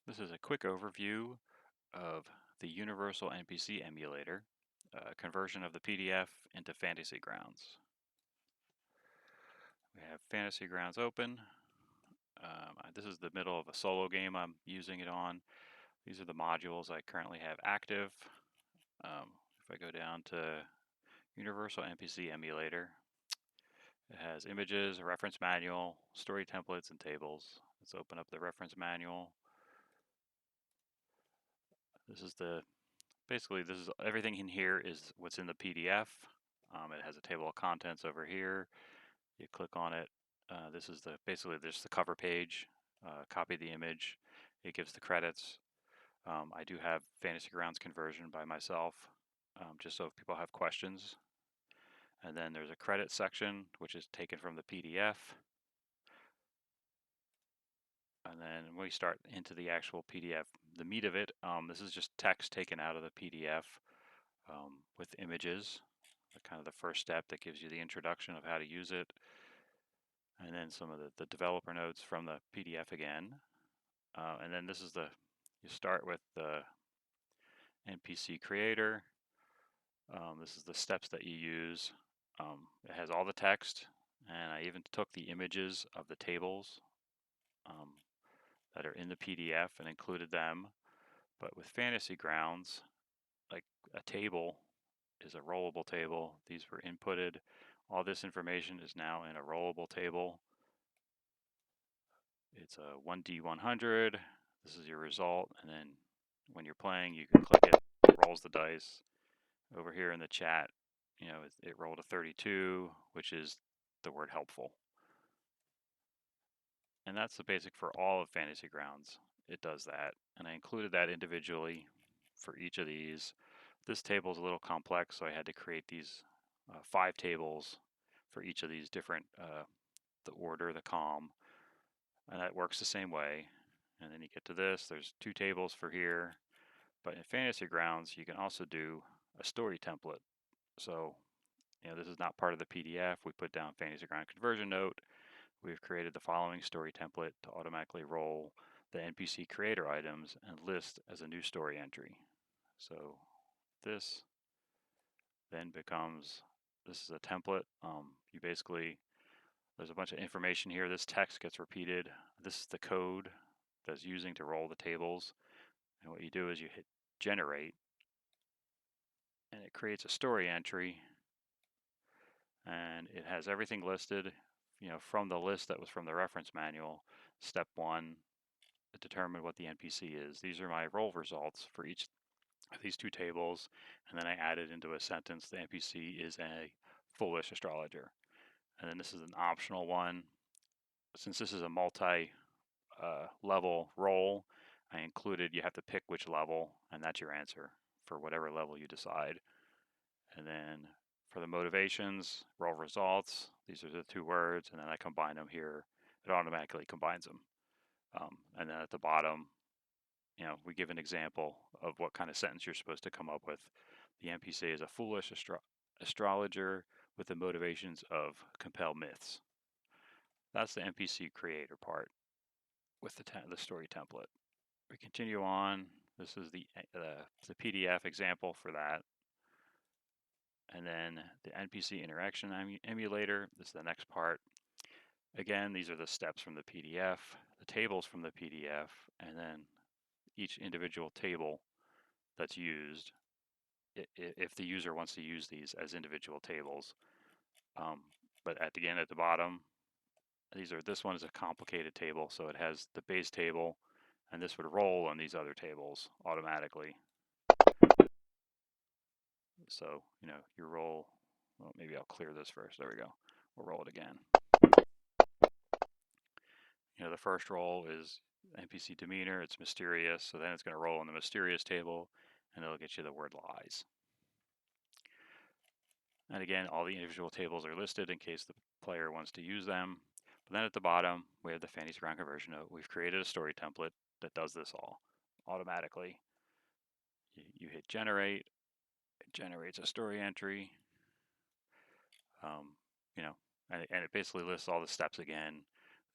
This is a quick overview of the Universal NPC Emulator, conversion of the PDF into Fantasy Grounds. We have Fantasy Grounds open. This is the middle of a solo game I'm using it on. These are the modules I currently have active. If I go down to Universal NPC Emulator, it has images, a reference manual, story templates, and tables. Let's open up the reference manual. Basically, this is everything in here is what's in the PDF. It has a table of contents over here. You click on it. This is basically there's the cover page. Copy the image. It gives the credits. I do have Fantasy Grounds conversion by myself, just so if people have questions. And then there's a credit section, which is taken from the PDF. And then when we start into the actual PDF, the meat of it, this is just text taken out of the PDF with images. Kind of the first step that gives you the introduction of how to use it. And then some of the developer notes from the PDF again. And then this is you start with the NPC creator. This is the steps that you use. It has all the text, and I even took the images of the tables that are in the PDF and included them. But with Fantasy Grounds, like a table is a rollable table. These were inputted. All this information is now in a rollable table. It's a 1D100. This is your result, and then when you're playing, you can click it. It rolls the dice. Over here in the chat, it rolled a 32, which is the word helpful. And that's the basic for all of Fantasy Grounds. It does that, and I included that individually for each of these. This table is a little complex, so I had to create these 5 tables for each of these different, the order, the column, and that works the same way. And then you get to this, there's 2 tables for here, but in Fantasy Grounds, you can also do a story template. So, this is not part of the PDF. We put down Fantasy Ground conversion note. We've created the following story template to automatically roll the NPC creator items and list as a new story entry. So this then becomes, this is a template. There's a bunch of information here. This text gets repeated. This is the code that's using to roll the tables. And what you do is you hit generate, and it creates a story entry, and it has everything listed, from the list that was from the reference manual. Step 1, determine what the NPC is. These are my roll results for each of these 2 tables, and then I added into a sentence the NPC is a foolish astrologer. And then this is an optional one. Since this is a multi-level roll, I included you have to pick which level, and that's your answer for whatever level you decide. And then for the motivations, roll results, these are the 2 words, and then I combine them here. It automatically combines them. And then at the bottom, we give an example of what kind of sentence you're supposed to come up with. The NPC is a foolish astrologer with the motivations of compel myths. That's the NPC creator part with the story template. We continue on. This is the PDF example for that. And then the NPC interaction emulator. This is the next part. Again, these are the steps from the PDF, the tables from the PDF, and then each individual table that's used if the user wants to use these as individual tables. But at the bottom, this one is a complicated table, so it has the base table, and this would roll on these other tables automatically. So, you roll, well, maybe I'll clear this first. There we go. We'll roll it again. The first roll is NPC demeanor. It's mysterious, so then it's going to roll on the mysterious table, and it'll get you the word lies. And again, all the individual tables are listed in case the player wants to use them. But then at the bottom, we have the Fantasy Ground conversion note. We've created a story template that does this all automatically. You hit generate, it generates a story entry, and it basically lists all the steps again.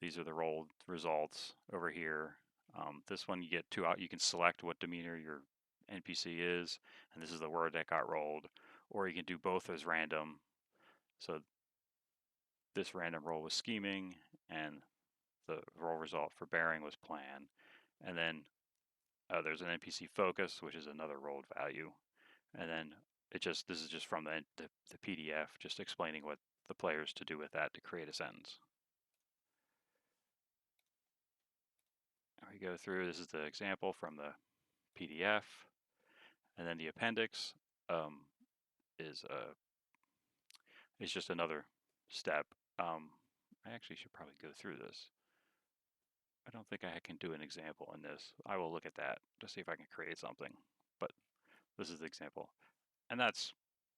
These are the rolled results over here. This one you get two out. You can select what demeanor your NPC is, and this is the word that got rolled, or you can do both as random. So this random roll was scheming, and the roll result for bearing was plan. And then there's an NPC focus, which is another rolled value. And then this is just from the PDF, just explaining what the players to do with that to create a sentence. We go through, this is the example from the PDF, and then the appendix is just another step. I actually should probably go through this. I don't think I can do an example in this. I will look at that to see if I can create something, but this is the example. And that's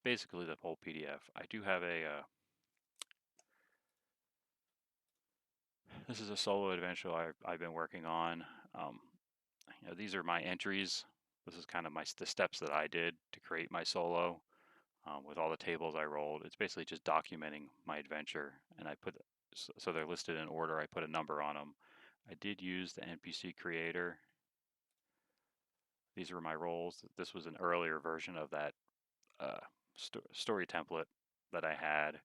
basically the whole PDF. I do have this is a solo adventure I've been working on. These are my entries. This is kind of the steps that I did to create my solo with all the tables I rolled. It's basically just documenting my adventure, and I put so they're listed in order. I put a number on them. I did use the NPC creator. These were my roles. This was an earlier version of that story template that I had,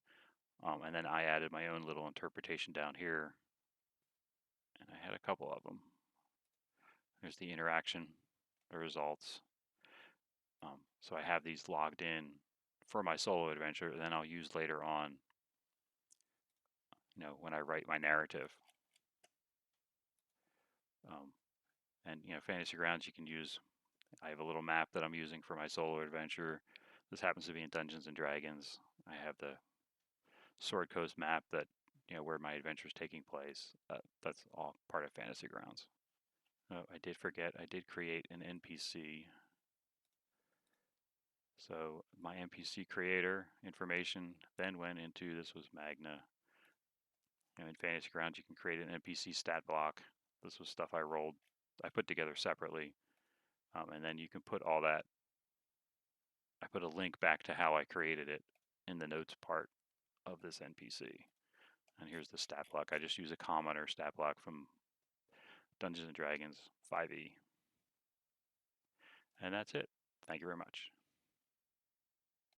and then I added my own little interpretation down here, and I had a couple of them. There's the interaction, the results. So I have these logged in for my solo adventure, then I'll use later on, when I write my narrative. And Fantasy Grounds, you can use, I have a little map that I'm using for my solo adventure. This happens to be in Dungeons and Dragons. I have the Sword Coast map that, where my adventure is taking place. That's all part of Fantasy Grounds. Oh, I did forget, I did create an NPC. So my NPC creator information then went into, this was Magna. In Fantasy Grounds, you can create an NPC stat block. This was stuff I put together separately. And then you can put all that. I put a link back to how I created it in the notes part of this NPC. And here's the stat block. I just use a commoner stat block from Dungeons & Dragons 5e. And that's it. Thank you very much.